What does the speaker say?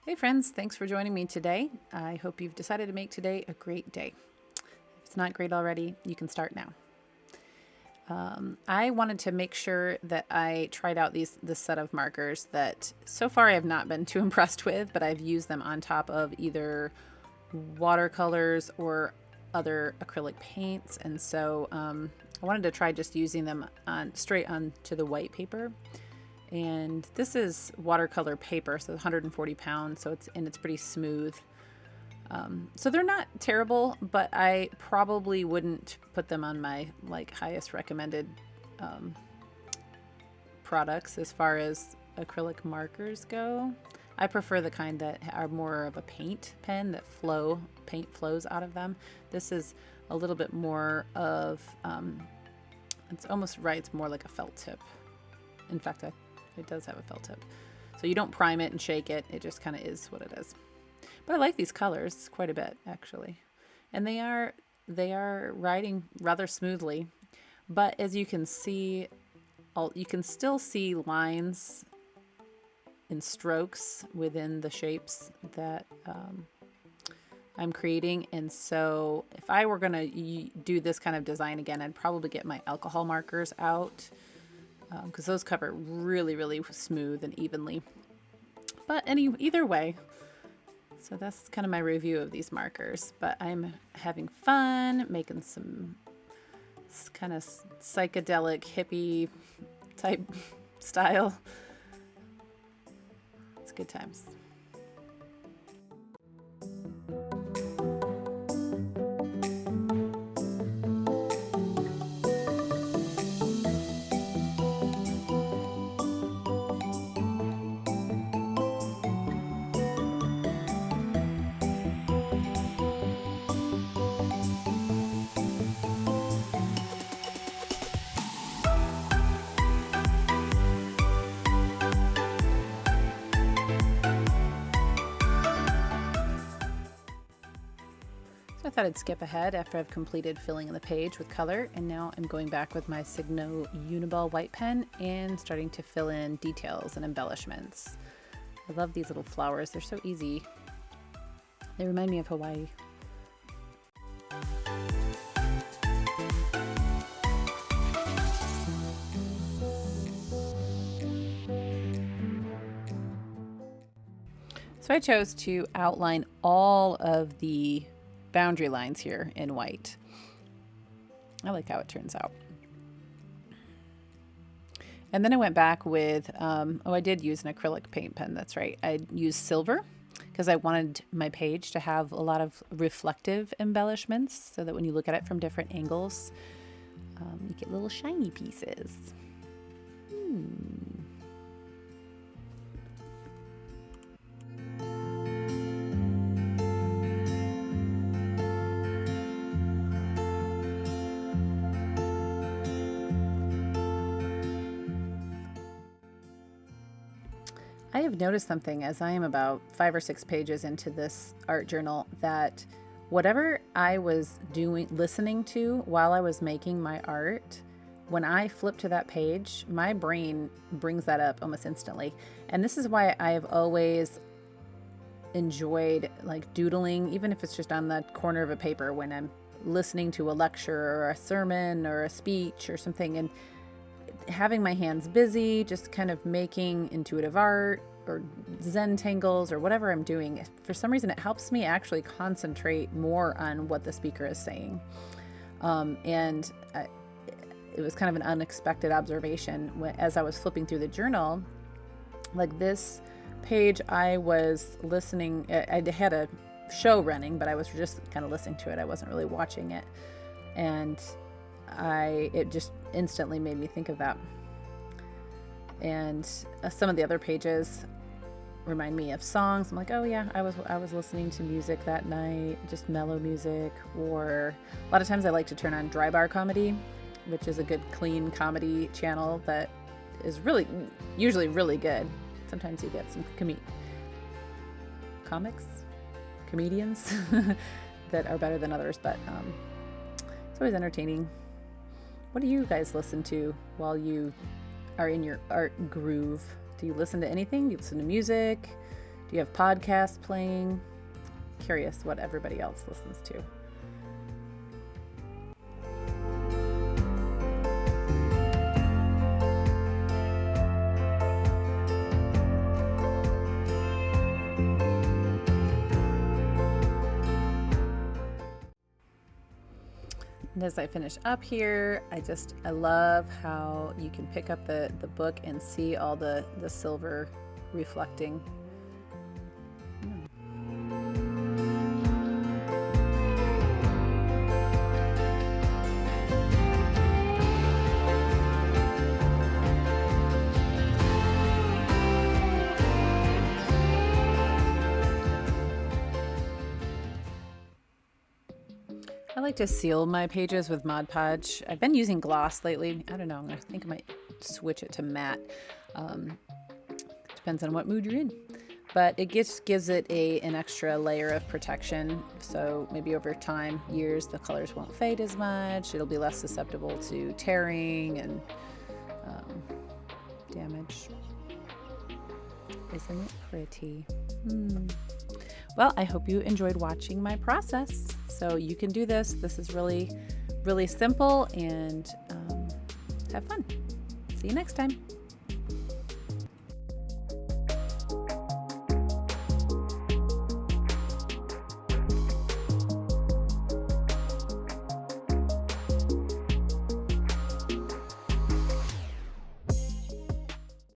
Hey friends, thanks for joining me today. I hope you've decided to make today a great day. If it's not great already, you can start now. I wanted to make sure that I tried out this set of markers that so far I have not been too impressed with, but I've used them on top of either watercolors or other acrylic paints. And so I wanted to try just using them straight onto the white paper. And this is watercolor paper, so 140 pounds, so it's pretty smooth. So they're not terrible, but I probably wouldn't put them on my highest recommended products as far as acrylic markers go. I prefer the kind that are more of a paint pen that paint flows out of them. This is a little bit more of, it's almost right, it's more like a felt tip. In fact, it does have a felt tip. So you don't prime it and shake it. It just kind of is what it is. But I like these colors quite a bit, actually. And they are riding rather smoothly. But as you can see, you can still see lines and strokes within the shapes that I'm creating. And so if I were going to do this kind of design again, I'd probably get my alcohol markers out, because those cover really, really smooth and evenly. But either way, so that's kind of my review of these markers. But I'm having fun making some kind of psychedelic hippie type style. It's good times. I thought I'd skip ahead after I've completed filling in the page with color, and now I'm going back with my Signo Uniball white pen and starting to fill in details and embellishments. I love these little flowers, they're so easy. They remind me of Hawaii. So I chose to outline all of the boundary lines here in white. I like how it turns out. And then I went back with, I did use an acrylic paint pen, that's right. I used silver because I wanted my page to have a lot of reflective embellishments so that when you look at it from different angles, you get little shiny pieces. I have noticed something as I am about 5 or 6 pages into this art journal, that whatever I was listening to while I was making my art, when I flip to that page, my brain brings that up almost instantly. And this is why I've always enjoyed doodling, even if it's just on the corner of a paper when I'm listening to a lecture or a sermon or a speech or something, and having my hands busy, just kind of making intuitive art or Zen tangles or whatever I'm doing. For some reason, it helps me actually concentrate more on what the speaker is saying. It was kind of an unexpected observation as I was flipping through the journal. Like this page, I was listening. I had a show running, but I was just kind of listening to it. I wasn't really watching it. And it just instantly made me think of that. And some of the other pages remind me of songs. I'm like, oh yeah, I was listening to music that night, just mellow music. Or a lot of times I like to turn on Dry Bar Comedy, which is a good clean comedy channel that is usually really good. Sometimes you get some comedians that are better than others, but it's always entertaining. What do you guys listen to while you are in your art groove? Do you listen to anything? Do you listen to music? Do Do you have podcasts playing? Curious what everybody else listens to. And as I finish up here, I love how you can pick up the book and see all the silver reflecting. I like to seal my pages with Mod Podge. I've been using gloss lately. I don't know. I think I might switch it to matte. Depends on what mood you're in. But it gives it an extra layer of protection. So maybe over time, years, the colors won't fade as much. It'll be less susceptible to tearing and damage. Isn't it pretty? Well, I hope you enjoyed watching my process. So you can do this. This is really, really simple, and have fun. See you next time.